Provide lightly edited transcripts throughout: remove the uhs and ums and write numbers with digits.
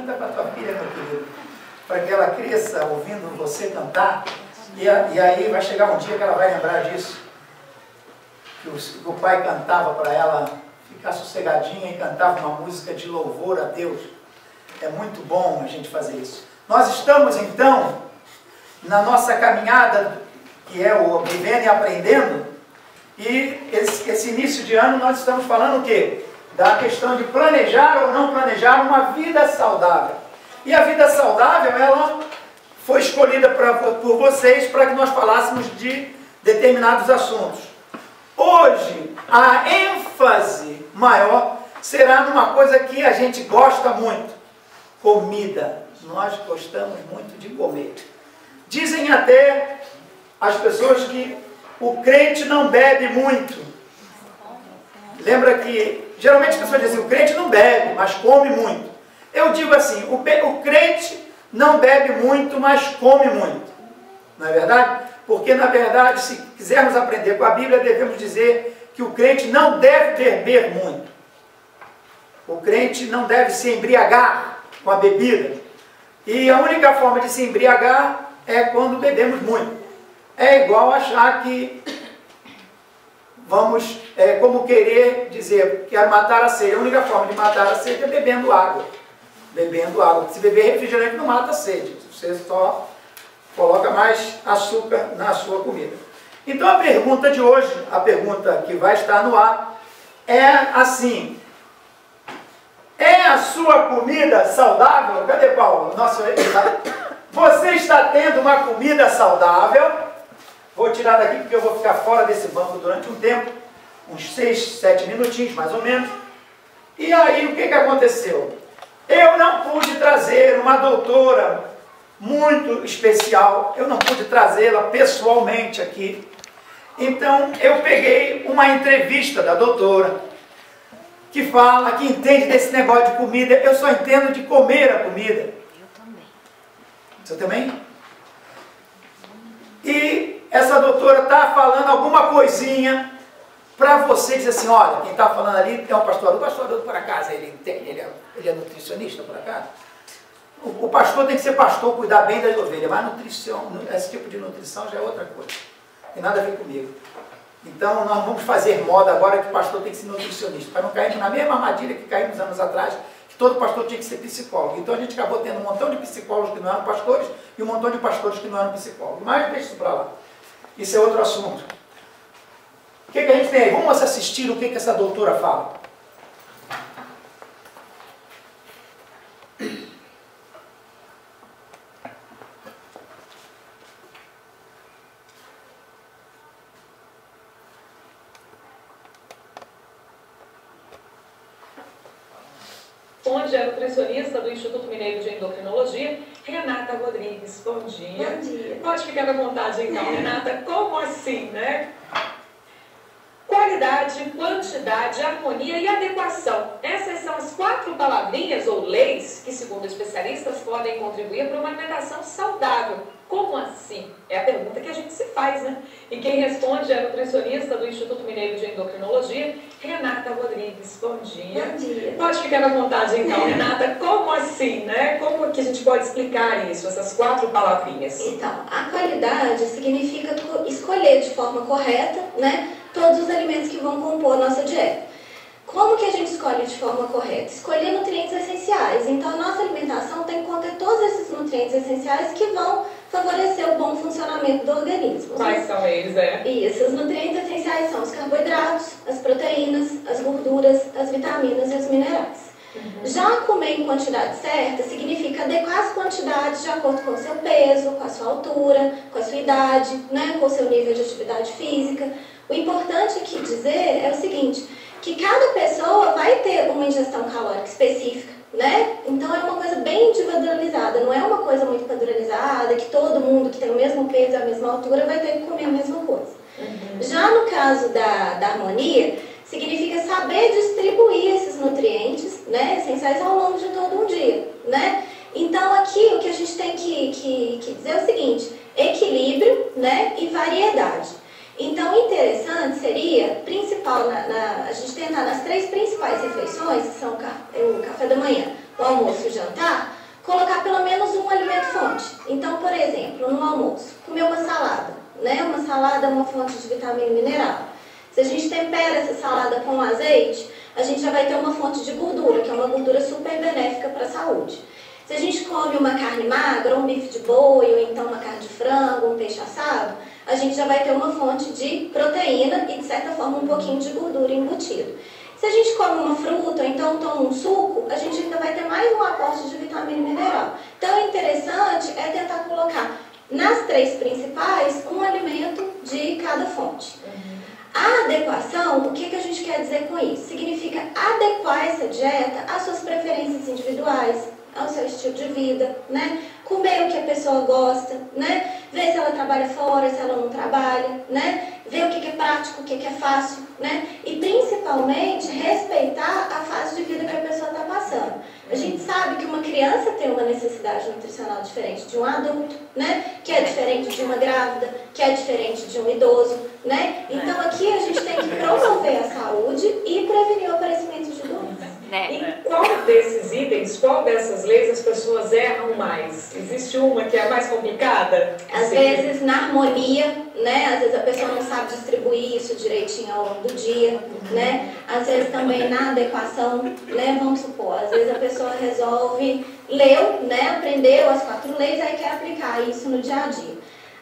canta para a tua filha, meu querido, para que ela cresça ouvindo você cantar, e aí vai chegar um dia que ela vai lembrar disso, que o pai cantava para ela ficar sossegadinha e cantava uma música de louvor a Deus. É muito bom a gente fazer isso. Nós estamos, então, na nossa caminhada, que é o Vivendo e Aprendendo, e esse início de ano nós estamos falando o quê? Da questão de planejar ou não planejar uma vida saudável. E a vida saudável, ela foi escolhida por vocês para que nós falássemos de determinados assuntos. Hoje, a ênfase maior será numa coisa que a gente gosta muito: comida. Nós gostamos muito de comer. Dizem até as pessoas que o crente não bebe muito. Lembra que, geralmente as pessoas dizem, o crente não bebe, mas come muito. Eu digo assim, o crente não bebe muito, mas come muito. Não é verdade? Porque, na verdade, se quisermos aprender com a Bíblia, devemos dizer que o crente não deve beber muito. O crente não deve se embriagar com a bebida. E a única forma de se embriagar é quando bebemos muito. É igual achar que vamos, como querer dizer, quero matar a sede. A única forma de matar a sede é bebendo água. Bebendo água. Se beber refrigerante não mata a sede. Você só coloca mais açúcar na sua comida. Então a pergunta de hoje, a pergunta que vai estar no ar, é assim: é a sua comida saudável? Cadê Paulo? Nossa, você está tendo uma comida saudável? Vou tirar daqui porque eu vou ficar fora desse banco durante um tempo, uns 6, 7 minutinhos mais ou menos. E aí o que aconteceu? Eu não pude trazer uma doutora muito especial, eu não pude trazê-la pessoalmente aqui. Então eu peguei uma entrevista da doutora, que fala, que entende desse negócio de comida. Eu só entendo de comer a comida. Eu também. Você também? E essa doutora está falando alguma coisinha para você dizer assim, olha, quem está falando ali é um pastor. O pastor, por acaso, ele é nutricionista, por acaso? O pastor tem que ser pastor, cuidar bem das ovelhas, mas esse tipo de nutrição já é outra coisa. Não tem nada a ver comigo. Então, nós vamos fazer moda agora que o pastor tem que ser nutricionista, para não cairmos na mesma armadilha que caímos anos atrás, que todo pastor tinha que ser psicólogo. Então, a gente acabou tendo um montão de psicólogos que não eram pastores e um montão de pastores que não eram psicólogos. Mas deixa isso para lá. Isso é outro assunto. O que a gente tem aí? Vamos assistir o que essa doutora fala. Onde é nutricionista do Instituto Mineiro de Endocrinologia, Renata Rodrigues. Bom dia. Bom dia. Pode ficar à vontade então, Renata. Como assim, né? Qualidade, quantidade, harmonia e adequação. Essas são as 4 palavrinhas ou leis que, segundo especialistas, podem contribuir para uma alimentação saudável. Como assim? É a pergunta que a gente se faz, né? E quem responde é a nutricionista do Instituto Mineiro de Endocrinologia, Renata Rodrigues. Bom dia. Bom dia. Pode ficar à vontade então, Renata. Como assim, né? Como que a gente pode explicar isso, essas 4 palavrinhas? Então, a qualidade significa escolher de forma correta, né, todos os alimentos que vão compor a nossa dieta. Como que a gente escolhe de forma correta? Escolher nutrientes essenciais. Então, a nossa alimentação tem que conter todos esses nutrientes essenciais que vão favorecer o bom funcionamento do organismo. Quais são eles, Isso, os nutrientes essenciais são os carboidratos, as proteínas, as gorduras, as vitaminas e os minerais. Já comer em quantidade certa significa adequar as quantidades de acordo com o seu peso, com a sua altura, com a sua idade, né, com o seu nível de atividade física. O importante aqui dizer é o seguinte, que cada pessoa vai ter uma ingestão calórica específica, né? Então é uma coisa bem individualizada, não é uma coisa muito padronizada, que todo mundo que tem o mesmo peso e a mesma altura vai ter que comer a mesma coisa. Já no caso da harmonia, significa saber distribuir esses nutrientes, né, essenciais ao longo de todo um dia, né? Então aqui o que a gente tem que dizer é o seguinte, equilíbrio, né, e variedade. Então, interessante seria, a gente tentar nas 3 principais refeições, que são o café da manhã, o almoço e o jantar, colocar pelo menos um alimento fonte. Então, por exemplo, no almoço, comer uma salada, né? Uma salada é uma fonte de vitamina e mineral. Se a gente tempera essa salada com azeite, a gente já vai ter uma fonte de gordura, que é uma gordura super benéfica para a saúde. Se a gente come uma carne magra, um bife de boi, ou então uma carne de frango, um peixe assado, a gente já vai ter uma fonte de proteína e, de certa forma, um pouquinho de gordura embutido. Se a gente come uma fruta, ou então toma um suco, a gente ainda vai ter mais um aporte de vitamina e mineral. Então, o interessante é tentar colocar nas três principais um alimento de cada fonte. A adequação, o que a gente quer dizer com isso? Significa adequar essa dieta às suas preferências individuais, ao seu estilo de vida, né? Comer o que a pessoa gosta, né? Ver se ela trabalha fora, se ela não trabalha, né? Ver o que é prático, o que é fácil, né? E principalmente respeitar a fase de vida que a pessoa está passando. A gente sabe que uma criança tem uma necessidade nutricional diferente de um adulto, né? Que é diferente de uma grávida, que é diferente de um idoso, né? Então aqui a gente tem que promover a saúde e prevenir o aparecimento de doenças. E qual desses itens, qual dessas leis as pessoas erram mais? Existe uma que é a mais complicada? Às vezes na harmonia, né? Às vezes a pessoa não sabe distribuir isso direitinho ao longo do dia, né? Às vezes também na adequação, né? Vamos supor, às vezes a pessoa resolve, leu, né? Aprendeu as 4 leis, aí quer aplicar isso no dia a dia.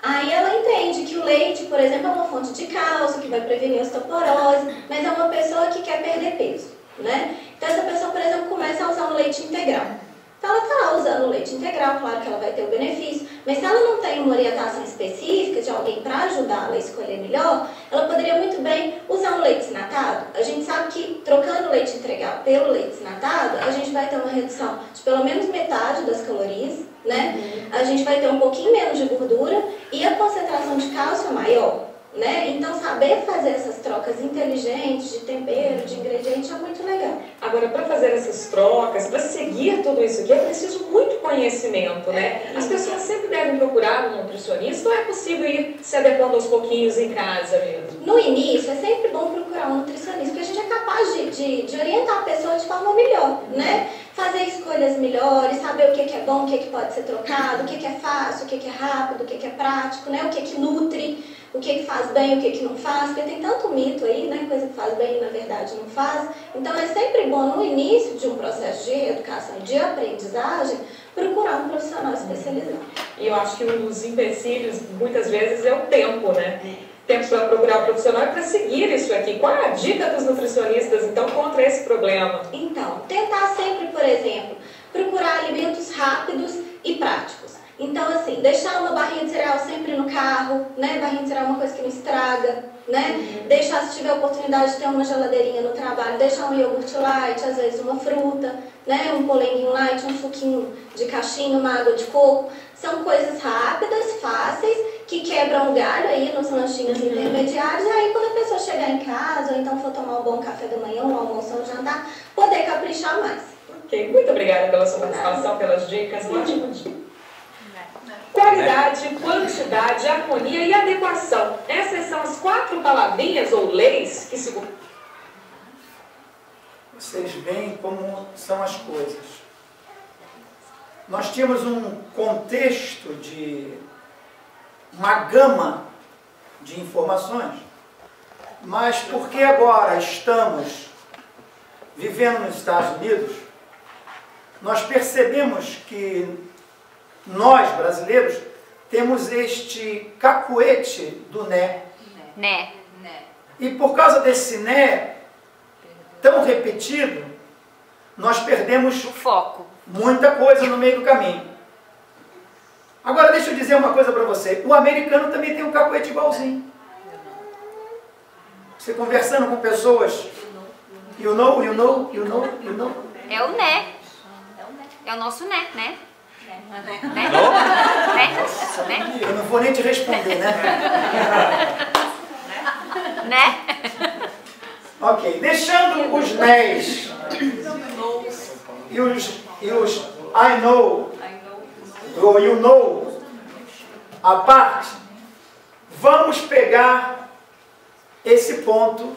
Aí ela entende que o leite, por exemplo, é uma fonte de cálcio, que vai prevenir a osteoporose, mas é uma pessoa que quer perder peso, né? Então essa pessoa, por exemplo, começa a usar um leite integral. Então ela está lá usando o leite integral, claro que ela vai ter o benefício, mas se ela não tem uma orientação específica de alguém para ajudá-la a escolher melhor, ela poderia muito bem usar um leite desnatado. A gente sabe que trocando o leite integral pelo leite desnatado, a gente vai ter uma redução de pelo menos metade das calorias, né? A gente vai ter um pouquinho menos de gordura e a concentração de cálcio é maior. Né? Então, saber fazer essas trocas inteligentes de tempero, de ingredientes é muito legal. Agora, para fazer essas trocas, para seguir tudo isso aqui, é preciso muito conhecimento, né? As pessoas sempre devem procurar um nutricionista ou é possível ir se adequando aos pouquinhos em casa mesmo? No início, é sempre bom procurar um nutricionista, porque a gente é capaz de orientar a pessoa de forma melhor, né? Fazer escolhas melhores, saber o que é bom, o que pode ser trocado, o que é fácil, o que é rápido, o que é prático, né? O que nutre, o que faz bem, o que não faz, porque tem tanto mito aí, né? Coisa que faz bem e na verdade não faz. Então é sempre bom no início de um processo de educação e de aprendizagem procurar um profissional especializado. E eu acho que um dos empecilhos muitas vezes é o tempo, né? Tempo para procurar um profissional e para seguir isso aqui. Qual é a dica dos nutricionistas então contra esse problema? Então, tentar sempre, por exemplo, procurar alimentos rápidos e práticos. Então, assim, deixar uma barrinha de cereal sempre no carro, né? Barrinha de cereal é uma coisa que não estraga, né? Deixar, se tiver oportunidade de ter uma geladeirinha no trabalho, deixar um iogurte light, às vezes uma fruta, né? Um polenguinho light, um suquinho de caixinha, uma água de coco. São coisas rápidas, fáceis, que quebram o galho aí nos lanchinhos intermediários. E aí, quando a pessoa chegar em casa, ou então for tomar um bom café da manhã, um almoço ou um jantar, poder caprichar mais. Ok, muito obrigada pela sua participação, pelas dicas. Um ótimo dia. Qualidade, quantidade, harmonia e adequação. Essas são as 4 palavrinhas ou leis que segundo... Vocês veem como são as coisas. Nós tínhamos um contexto de uma gama de informações, mas porque agora estamos vivendo nos Estados Unidos, nós percebemos que nós, brasileiros, temos este cacuete do né. Né. E por causa desse né tão repetido, nós perdemos O foco. muita coisa no meio do caminho. Agora deixa eu dizer uma coisa para você. O americano também tem um cacuete igualzinho. Você conversando com pessoas, you know. É o né. É o nosso né, né? Né? Nossa, eu não vou nem te responder, né? Né? Ok, deixando os nés e os I know, ou you know, à parte, vamos pegar esse ponto,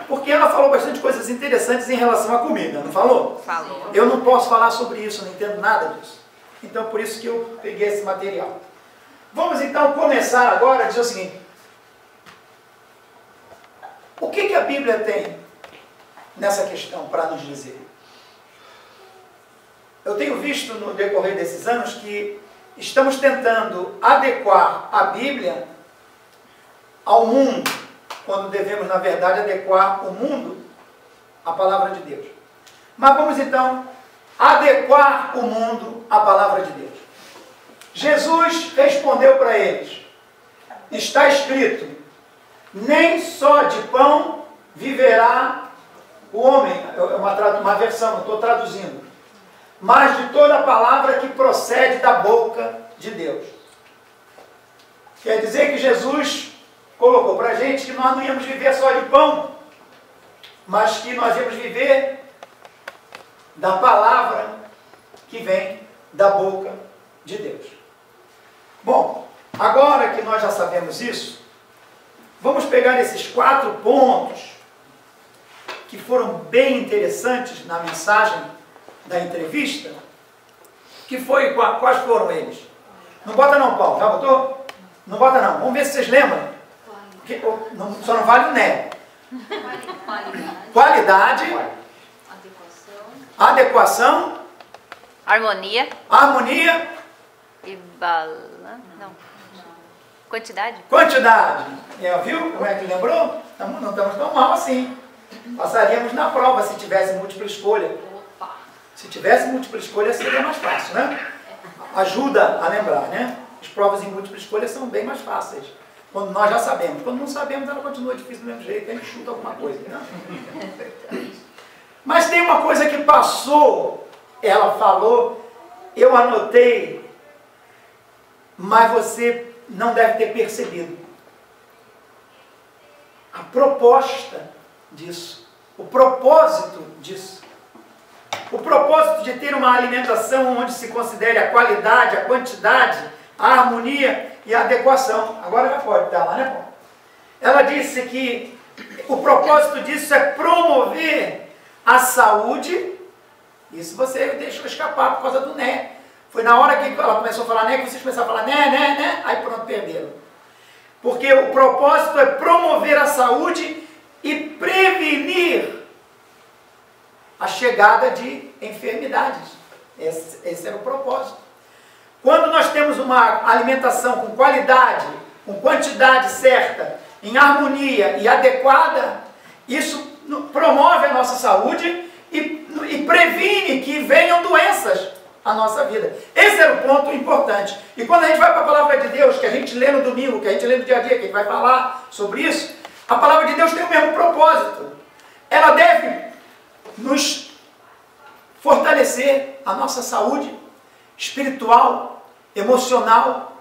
porque ela falou bastante coisas interessantes em relação à comida, não falou? Falou. Eu não posso falar sobre isso, não entendo nada disso. Então, por isso que eu peguei esse material. Vamos então começar agora a dizer o seguinte: o que a Bíblia tem nessa questão para nos dizer? Eu tenho visto no decorrer desses anos que estamos tentando adequar a Bíblia ao mundo, quando devemos, na verdade, adequar o mundo à palavra de Deus. Mas vamos então adequar o mundo à palavra de Deus. Jesus respondeu para eles: está escrito, nem só de pão viverá o homem. É uma versão, eu estou traduzindo. Mas de toda palavra que procede da boca de Deus. Quer dizer que Jesus colocou para a gente que nós não íamos viver só de pão, mas que nós íamos viver da palavra que vem da boca de Deus. Bom, agora que nós já sabemos isso, vamos pegar esses 4 pontos que foram bem interessantes na mensagem da entrevista, que foi, quais foram eles? Não bota não, Paulo, já botou? Não bota não, vamos ver se vocês lembram. Que, só não vale o né. Qualidade. Adequação. Harmonia. Harmonia. E não. Quantidade. Quantidade. Viu como é que lembrou? Não estamos tão mal assim. Passaríamos na prova se tivesse múltipla escolha. Se tivesse múltipla escolha seria mais fácil, né? Ajuda a lembrar, né? As provas em múltipla escolha são bem mais fáceis. Quando nós já sabemos. Quando não sabemos, ela continua difícil do mesmo jeito. A gente chuta alguma coisa, né? Mas tem uma coisa que passou. Ela falou, eu anotei, mas você não deve ter percebido. A proposta disso. O propósito disso. O propósito de ter uma alimentação onde se considere a qualidade, a quantidade, a harmonia e a adequação. Agora já pode estar lá, né, Paulo? Ela disse que o propósito disso é promover a saúde. Isso você deixou escapar por causa do né. Foi na hora que ela começou a falar né, que vocês começaram a falar né, aí pronto, perderam. Porque o propósito é promover a saúde e prevenir a chegada de enfermidades. Esse era o propósito. Quando nós temos uma alimentação com qualidade, com quantidade certa, em harmonia e adequada, isso promove a nossa saúde e previne que venham doenças à nossa vida. Esse era o ponto importante. E quando a gente vai para a palavra de Deus, que a gente lê no domingo, que a gente lê no dia a dia, que a gente vai falar sobre isso, a palavra de Deus tem o mesmo propósito. Ela deve nos fortalecer a nossa saúde espiritual, emocional,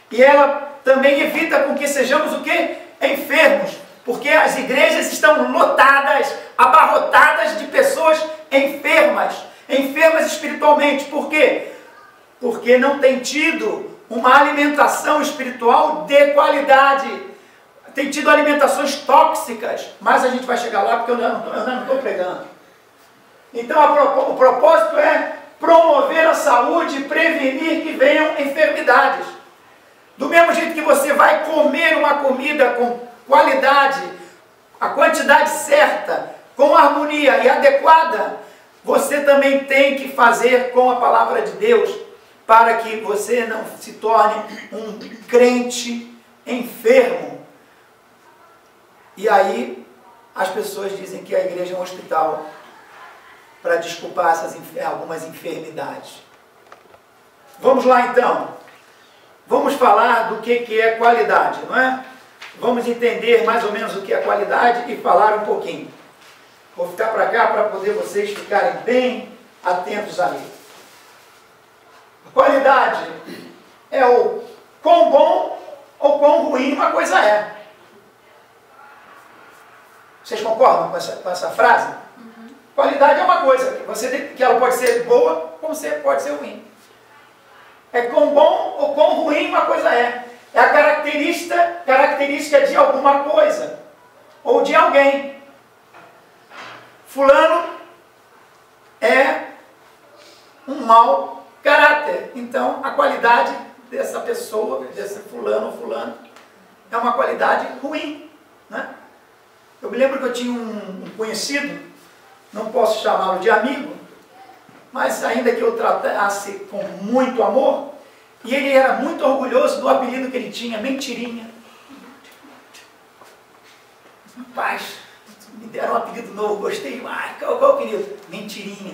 e ela também evita com que sejamos o quê? Enfermos, porque as igrejas estão lotadas, abarrotadas de pessoas enfermas espiritualmente. Por quê? Porque não tem tido uma alimentação espiritual de qualidade. Tem tido alimentações tóxicas, mas a gente vai chegar lá porque eu não estou pregando. Então o propósito é promover a saúde e prevenir que venham enfermidades. Do mesmo jeito que você vai comer uma comida com qualidade, a quantidade certa, com harmonia e adequada, você também tem que fazer com a palavra de Deus, para que você não se torne um crente enfermo. E aí as pessoas dizem que a igreja é um hospital para desculpar algumas enfermidades. Vamos lá então. Vamos falar do que é qualidade, não é? Vamos entender mais ou menos o que é qualidade e falar um pouquinho. Vou ficar para cá para poder vocês ficarem bem atentos ali. A qualidade é o quão bom ou quão ruim uma coisa é. Vocês concordam com essa frase? Uhum. Qualidade é uma coisa, que ela pode ser boa, como pode ser ruim. É quão bom ou quão ruim uma coisa é. É a característica de alguma coisa, ou de alguém. Fulano é um mau caráter. Então, a qualidade dessa pessoa, desse fulano ou fulano, é uma qualidade ruim, né? Eu me lembro que eu tinha um conhecido, não posso chamá-lo de amigo, mas ainda que eu tratasse com muito amor, e ele era muito orgulhoso do apelido que ele tinha, Mentirinha. Rapaz, me deram um apelido novo, gostei mais. Qual é o apelido? Mentirinha.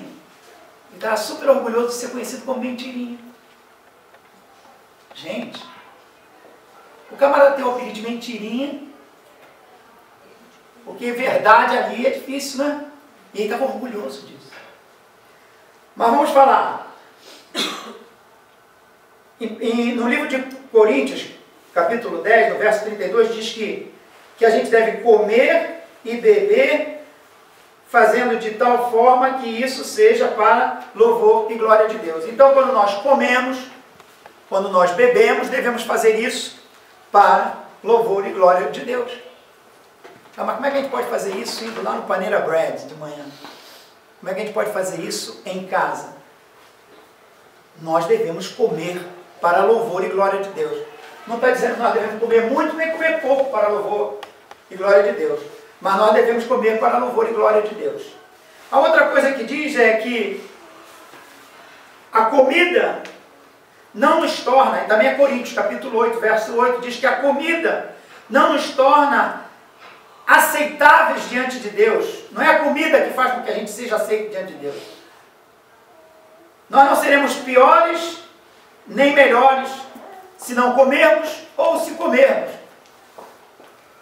Ele estava super orgulhoso de ser conhecido como Mentirinha. Gente, o camarada tem o apelido de Mentirinha, porque verdade ali é difícil, né? E ele estava orgulhoso disso. Mas vamos falar. No livro de Coríntios, capítulo 10, no verso 32, diz que a gente deve comer e beber, fazendo de tal forma que isso seja para louvor e glória de Deus. Então, quando nós comemos, quando nós bebemos, devemos fazer isso para louvor e glória de Deus. Ah, mas como é que a gente pode fazer isso indo lá no Panera Bread de manhã? Como é que a gente pode fazer isso em casa? Nós devemos comer para louvor e glória de Deus. Não está dizendo que nós devemos comer muito nem comer pouco para louvor e glória de Deus. Mas nós devemos comer para louvor e glória de Deus. A outra coisa que diz é que a comida não nos torna, e também é Coríntios, capítulo 8, verso 8, diz que a comida não nos torna aceitáveis diante de Deus. Não é a comida que faz com que a gente seja aceito diante de Deus. Nós não seremos piores nem melhores se não comermos ou se comermos.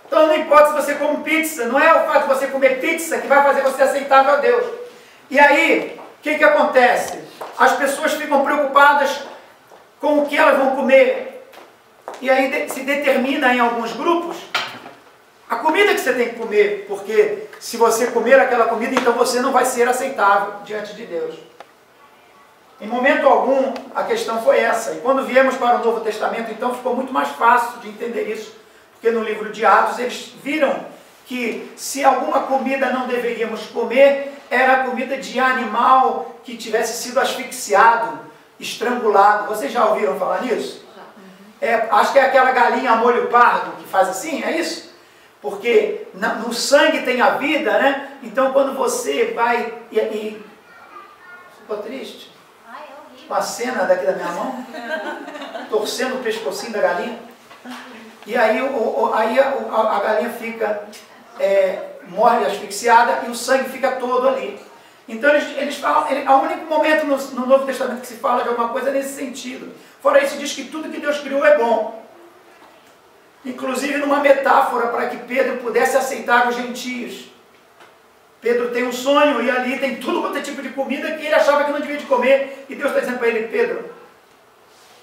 Então não importa se você come pizza, não é o fato de você comer pizza que vai fazer você aceitável a Deus. E aí, o que acontece? As pessoas ficam preocupadas com o que elas vão comer. E aí se determina em alguns grupos a comida que você tem que comer, porque se você comer aquela comida, então você não vai ser aceitável diante de Deus. Em momento algum, a questão foi essa. E quando viemos para o Novo Testamento, então ficou muito mais fácil de entender isso. Porque no livro de Atos, eles viram que se alguma comida não deveríamos comer, era a comida de animal que tivesse sido asfixiado, estrangulado. Vocês já ouviram falar nisso? Acho que é aquela galinha a molho pardo que faz assim, é isso? Porque no sangue tem a vida, né? Então quando você vai ficou triste? Com a cena daqui da minha mão, torcendo o pescocinho da galinha. E aí, a galinha fica, morre asfixiada e o sangue fica todo ali. Então eles falam, é o único momento no Novo Testamento que se fala de alguma coisa nesse sentido. Fora isso, diz que tudo que Deus criou é bom. Inclusive numa metáfora para que Pedro pudesse aceitar os gentios. Pedro tem um sonho e ali tem tudo quanto é tipo de comida que ele achava que não devia de comer. E Deus está dizendo para ele: Pedro,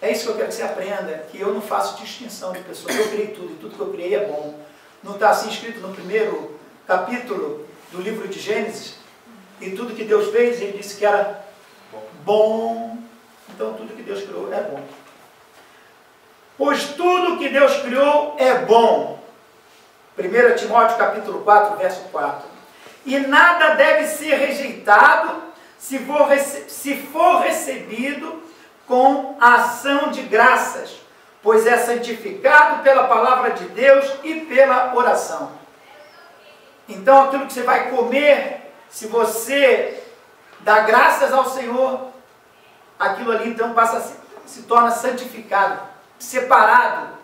é isso que eu quero que você aprenda, que eu não faço distinção de pessoas. Eu criei tudo e tudo que eu criei é bom. Não está assim escrito no primeiro capítulo do livro de Gênesis? E tudo que Deus fez, ele disse que era bom. Então tudo que Deus criou é bom. Pois tudo que Deus criou é bom. 1 Timóteo capítulo 4, verso 4. E nada deve ser rejeitado se for recebido com a ação de graças, pois é santificado pela palavra de Deus e pela oração. Então aquilo que você vai comer, se você dá graças ao Senhor, aquilo ali então se torna santificado, separado